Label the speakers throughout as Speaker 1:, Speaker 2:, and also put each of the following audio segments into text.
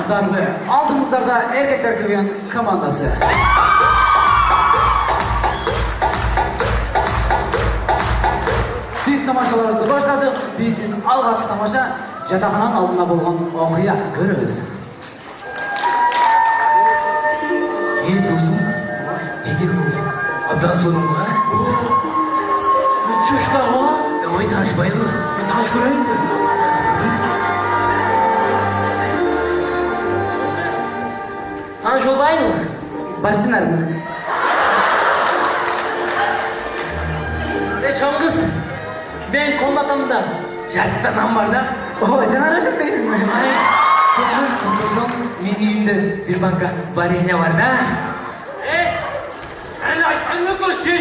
Speaker 1: Армысыздар? Алдымыздарда erkekler köyün komandası. Biz tamашаларыбызды баштадык. Биздин алгачкы тамаша жатакананын алдында болгон окуя көрөбүз.
Speaker 2: Досым, дедек абдан соның ба?
Speaker 1: Чушка го?
Speaker 2: Давай танышпайлы.
Speaker 1: Мен таныш көрөйүн бе?
Speaker 2: Таныш болбайбы?
Speaker 1: Барсыңарбы?
Speaker 2: Чаңгыз, мен комнатамда жаттанам бар да.
Speaker 1: Ой, жаңа ашык дейсиңби?
Speaker 2: Чаңгыз, кутусуң, менин үйүмдө бир банка варенье бар да.
Speaker 3: Әлі айтпайын өкөз сен.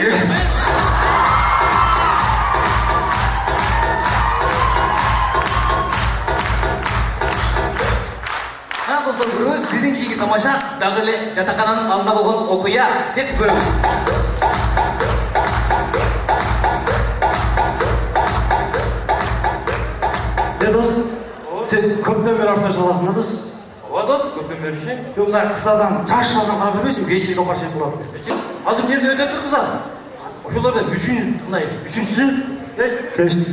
Speaker 2: Ана достор, көрөбүз, биздин кийинки тамаша дагы эле жатакананын алдында болгон окуя. Кетип көрөбүз.
Speaker 4: Дос, сен көптен бері автор саласың да дос?
Speaker 3: Ова дос, көптен бері ше.
Speaker 4: Мына қыз адам, жас шалдан қарап бермейсің, кешегі апаршай болады.
Speaker 3: Азыр жерде өтөтті қызар. Ошоларда үшіншісі.
Speaker 4: Кешті.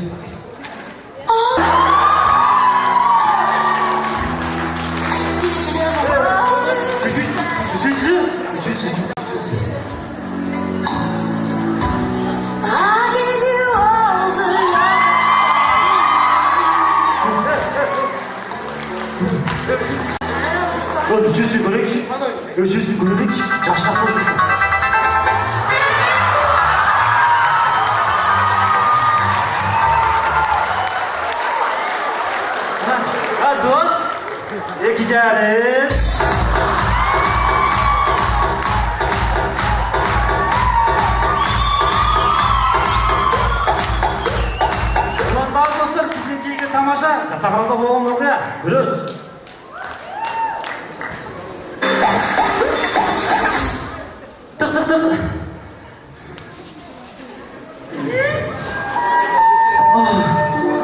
Speaker 4: Üçüncüsü göreyik. Üçüncüsü göreyik. Yaşak olsun.
Speaker 3: Ha dost.
Speaker 4: İki canım. Ulan bazı dostlar bizimki tamaşa. Jataqanada bo'lgan voqea. Görөбүз.
Speaker 1: Тык.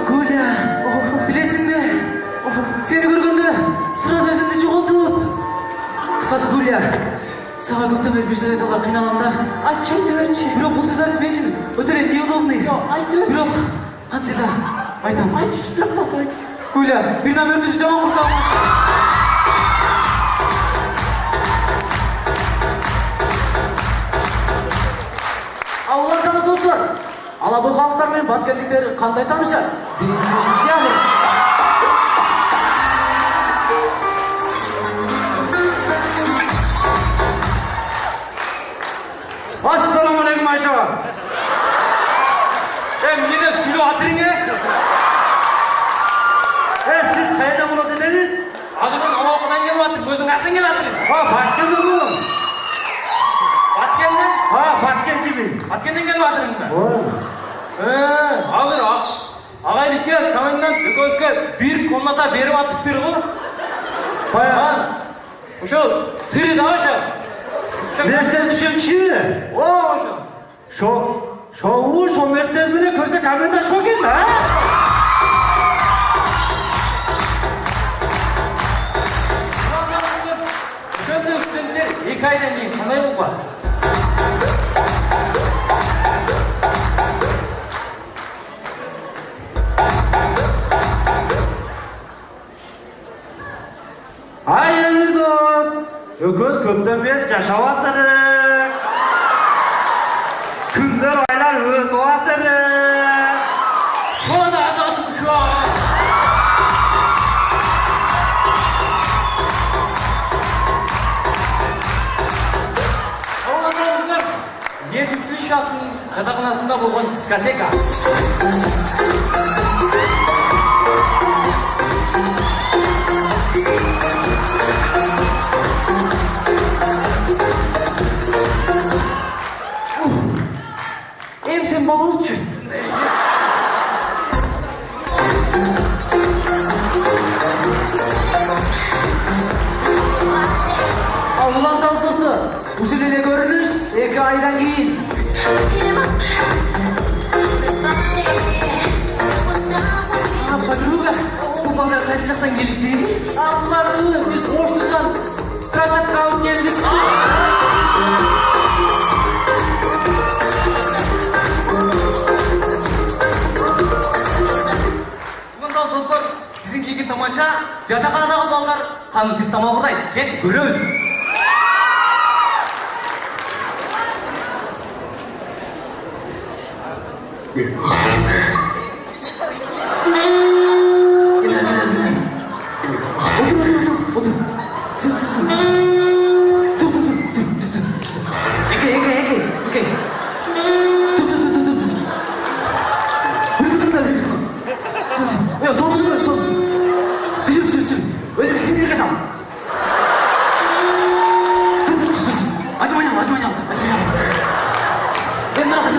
Speaker 1: Гуля, билесиң бе? Сени көргөндө сразу өзүмдү жоголтуп. Кысасы Гуля, сага көптөн бери бир сөз айтууга кыйналам да. Айтчы берчи. Бирок бул сөз айтыш мен үчүн өтө эле неудобный. Бирок кантсе да айтам. Айтчы. Гуля, бир номерибизди жаман курса алмайсың. Ауылдамыз достар, алабы халықтар мен банкерліктер қандай танышады? Бірінші сентябрь.
Speaker 4: Ассалаумағалейкум Айша.
Speaker 3: Мені сүйлі атырыңе.
Speaker 4: Сіз қайда болады едіңіз?
Speaker 3: Азырдан алауқыдан келіп атыр, өзің артын келіп атырың.
Speaker 4: Баткенді бұл.
Speaker 3: Баткеннен?
Speaker 4: Баткенчімін.
Speaker 3: Баткеннен келіп атырың ба? Азыр ағай бізге комендант екеуіске бір комната беріп атыптыр ғой. Ошо тірі да ошо.
Speaker 4: Местен түсемші?
Speaker 3: Ошо.
Speaker 4: Шоу местен міне көрсе комендант шо келді, а?
Speaker 3: Ошондой студенттер 2 айдан кейін қандай болуға?
Speaker 4: Айыны дос, өкөз көптен бері жашап атырық. Күндер айлар өтіп атырық.
Speaker 3: Şurada adasın şu an. Ауылдарыңыздар 7-ші жасының жатақханасында болған дискотека.
Speaker 1: Emsen болу үшін. Ауылдамыз достар, бұл жерде көрініш 2 айдан кейін. Подруга, бұл балдар қайсы жақтан келіштейді? Алларды біз
Speaker 2: жатақханадағы балалар қаны тамағырдай. Кет, көрөбүз.
Speaker 1: 야, 손 들어, 손. 왜 이렇게 튕기겠어? 마지막이야. 옛날에 가서.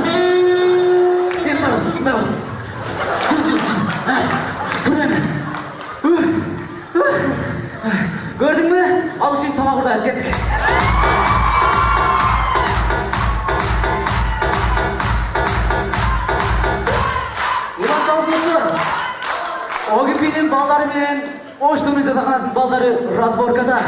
Speaker 1: 옛날에. Gördün mü? Al şimdi tamam burada aşk ettik. Ulan dostlar. O gün benim balları bilen Oştuğumuz жатақханасының балдары разборкада.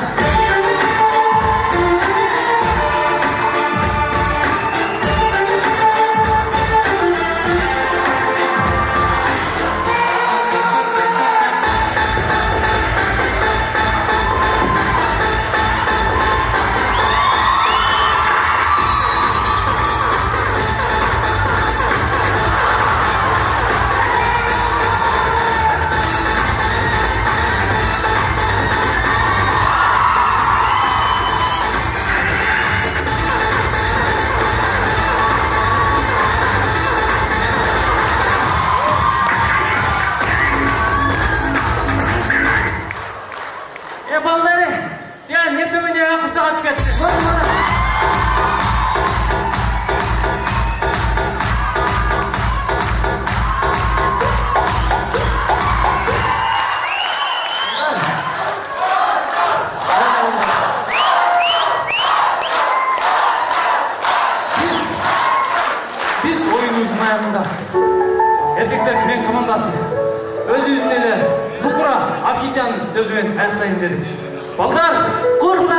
Speaker 3: Балдары, я не төмендегі құрсаға түскетті. Biz oyunumuzun ayağında. Erkekler güven komandası. Öz yüzündeler. Букура Афшитянын сөзүмен аяктайын дедим. Балдар, курска